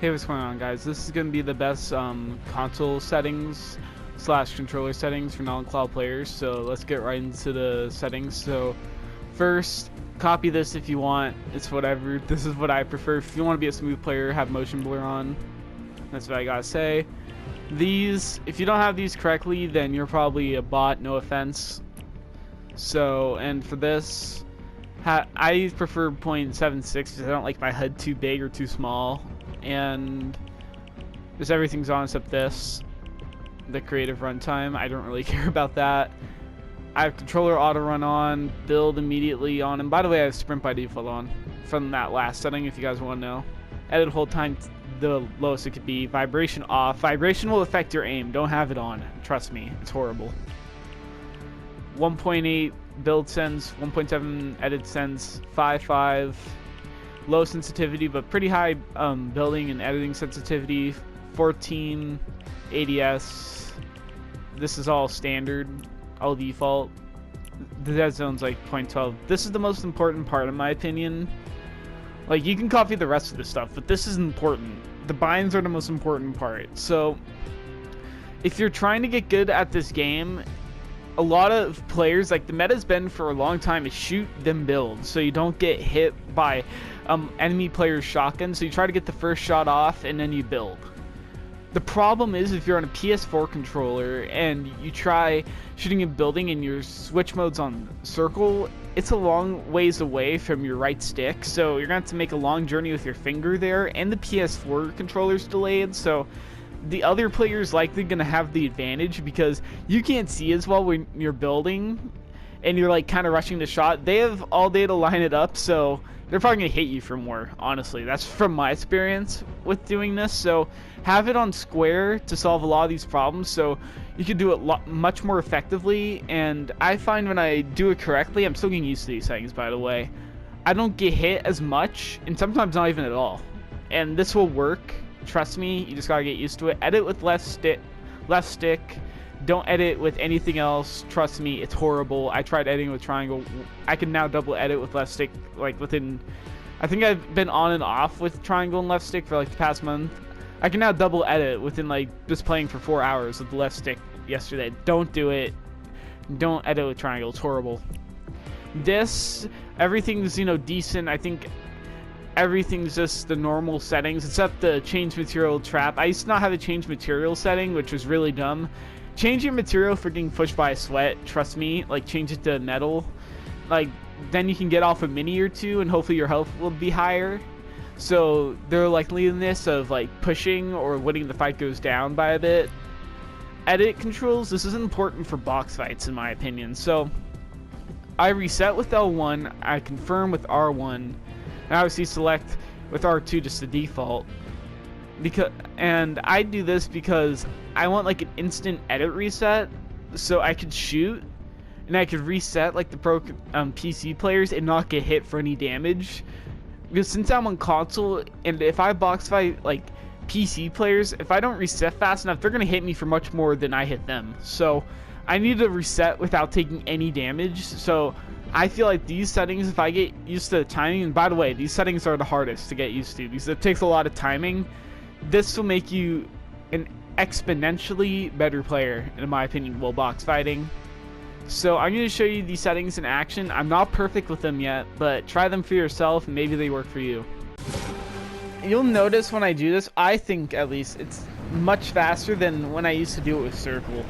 Hey, what's going on, guys? This is going to be the best console settings / controller settings for non-cloud players. So let's get right into the settings. So first, copy this if you want. It's whatever. This is what I prefer. If you want to be a smooth player, have motion blur on. That's what I gotta say. These, if you don't have these correctly, then you're probably a bot. No offense. So, and for this, I prefer 0.76 because I don't like my HUD too big or too small. And just everything's on except this, the creative runtime. I don't really care about that. I have controller auto run on, build immediately on, and by the way, I have sprint by default on from that last setting if you guys want to know. Edit hold time the lowest it could be. Vibration off. Vibration will affect your aim. Don't have it on. Trust me, it's horrible. 1.8 build sense, 1.7 edit sense, 5.5. Low sensitivity but pretty high building and editing sensitivity, 14 ADS. This is all standard, all default. The dead zone's like 0.12. This is the most important part in my opinion. Like, you can copy the rest of the stuff, but this is important. The binds are the most important part. So if you're trying to get good at this game, a lot of players, like the meta's been for a long time, is shoot then build, so you don't get hit by enemy players' shotgun. So you try to get the first shot off and then you build. The problem is if you're on a PS4 controller and you try shooting and building and your switch mode's on circle, it's a long ways away from your right stick, so you're gonna have to make a long journey with your finger there, and the PS4 controller's delayed, so the other player's likely gonna have the advantage because you can't see as well when you're building and you're like kind of rushing the shot. They have all day to line it up, so they're probably gonna hit you for more. Honestly, that's from my experience with doing this. So have it on square to solve a lot of these problems, so you can do it much more effectively. And I find when I do it correctly, I'm still getting used to these settings, by the way, I don't get hit as much, and sometimes not even at all. And this will work. Trust me, you just gotta get used to it. Edit with left stick. Don't edit with anything else. Trust me, it's horrible. I tried editing with triangle. I can now double edit with left stick, like within, I think I've been on and off with triangle and left stick for like the past month. I can now double edit within like just playing for 4 hours with the left stick yesterday. Don't do it. Don't edit with triangle. It's horrible. This, everything's, you know, decent. I think everything's just the normal settings except the change material trap. I used to not have a change material setting, which was really dumb. Change your material for getting pushed by a sweat. Trust me, like change it to metal. Like then you can get off a mini or two and hopefully your health will be higher. So their likeliness of like pushing or winning the fight goes down by a bit. Edit controls, this is important for box fights in my opinion. So I reset with L1, I confirm with R1, and obviously select with R2 just the default. And I do this because I want like an instant edit reset, so I could shoot and I could reset like the pro PC players and not get hit for any damage. Because since I'm on console, and if I box fight like PC players, if I don't reset fast enough, they're gonna hit me for much more than I hit them. So I need to reset without taking any damage. So I feel like these settings, if I get used to the timing, and by the way, these settings are the hardest to get used to because it takes a lot of timing. This will make you an exponentially better player, in my opinion, while box fighting. So I'm going to show you these settings in action. I'm not perfect with them yet, but try them for yourself and maybe they work for you. You'll notice when I do this, I think at least, it's much faster than when I used to do it with circle.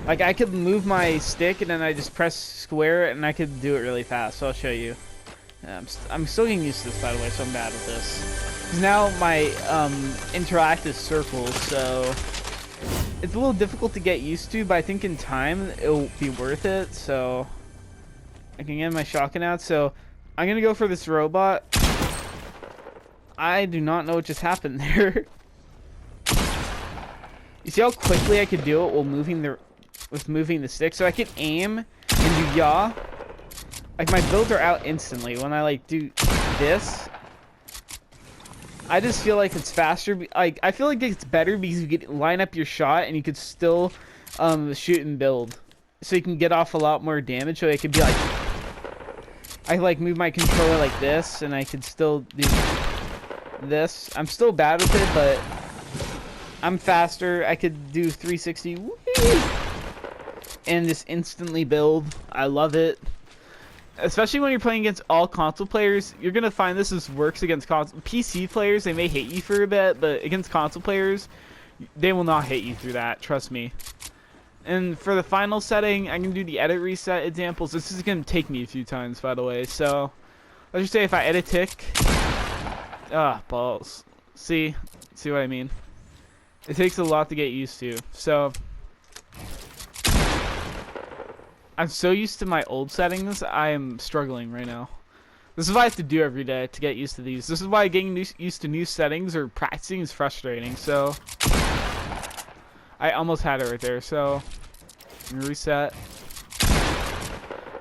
Like I could move my stick and then I just press square and I could do it really fast, so I'll show you. I'm still getting used to this, by the way, so I'm bad at this. Because now my interact is circle, so it's a little difficult to get used to, but I think in time it'll be worth it. So I can get my shotgun out, so I'm gonna go for this robot. I do not know what just happened there. You see how quickly I could do it while moving the stick? So I could aim and do yaw. Like my builds are out instantly when I like do this. I just feel like it's faster. Like I feel like it's better because you could line up your shot and you could still shoot and build, so you can get off a lot more damage. So it could be like I like move my controller like this, and I could still do this. I'm still bad with it, but I'm faster. I could do 360 and just instantly build. I love it. Especially when you're playing against all console players, you're gonna find this works against PC players. They may hate you for a bit, but against console players, they will not hate you through that. Trust me. And for the final setting, I can do the edit reset examples. This is gonna take me a few times, by the way. So let's just say if I edit tick, balls. See what I mean? It takes a lot to get used to. So I'm so used to my old settings, I am struggling right now. This is what I have to do every day to get used to these. This is why getting used to new settings or practicing is frustrating. So I almost had it right there. So reset.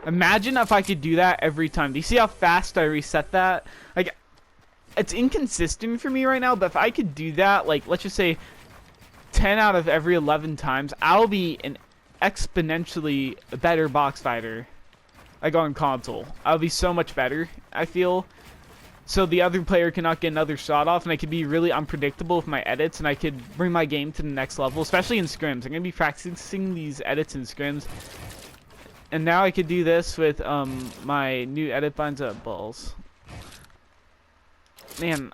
Imagine if I could do that every time. Do you see how fast I reset that? Like, it's inconsistent for me right now, but if I could do that, like, let's just say 10 out of every 11 times, I'll be an exponentially better box fighter. Like on console, I'll be so much better, I feel. So the other player cannot get another shot off, and I could be really unpredictable with my edits, and I could bring my game to the next level, especially in scrims. I'm gonna be practicing these edits in scrims, and now I could do this with my new edit buttons up balls. Man,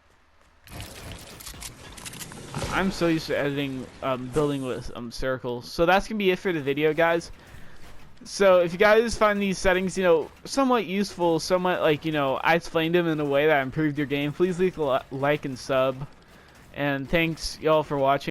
I'm so used to editing, building with circles. So that's gonna be it for the video, guys. So if you guys find these settings, you know, somewhat useful, somewhat like, you know, I explained them in a way that improved your game, please leave a like and sub. And thanks y'all for watching.